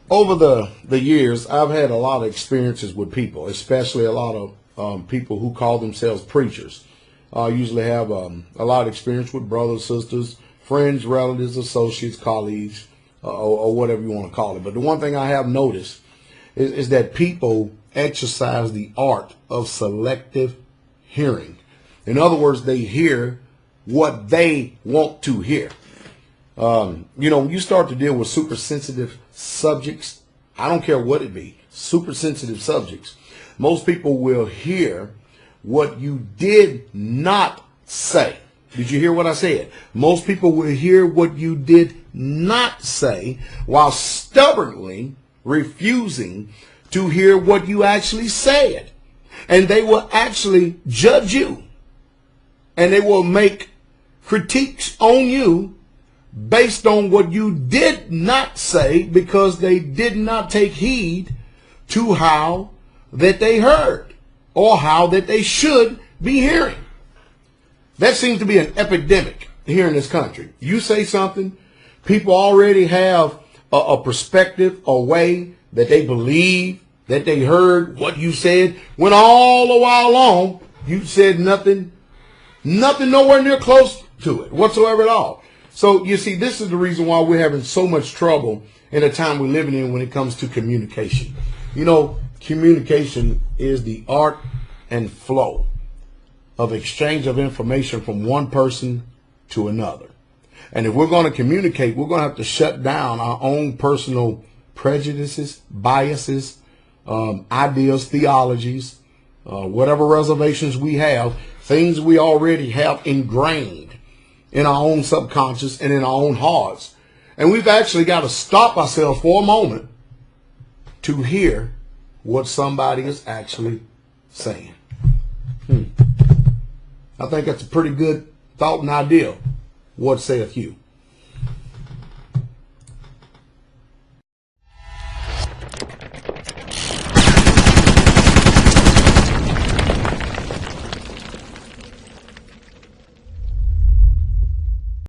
Over the years, I've had a lot of experiences with people, especially a lot of people who call themselves preachers. I usually have a lot of experience with brothers, sisters, friends, relatives, associates, colleagues, or whatever you want to call it. But the one thing I have noticed is that people exercise the art of selective hearing. In other words, they hear what they want to hear. When you start to deal with super sensitive subjects, I don't care what it be, super sensitive subjects, most people will hear what you did not say. Did you hear what I said? Most people will hear what you did not say while stubbornly refusing to hear what you actually said. And they will actually judge you. And they will make critiques on you based on what you did not say, because they did not take heed to how that they heard or how that they should be hearing. That seems to be an epidemic here in this country. You say something, people already have a perspective, a way that they believe that they heard what you said, when all the while long you said nothing nowhere near close to it whatsoever at all. So you see, this is the reason why we're having so much trouble in the time we're living in when it comes to communication. Communication is the art and flow of exchange of information from one person to another. And if we're going to communicate, we're going to have to shut down our own personal prejudices, biases, ideas, theologies, whatever reservations we have, things we already have ingrained in our own subconscious and in our own hearts. And we've actually got to stop ourselves for a moment to hear what somebody is actually saying. I think that's a pretty good thought and idea. What saith you?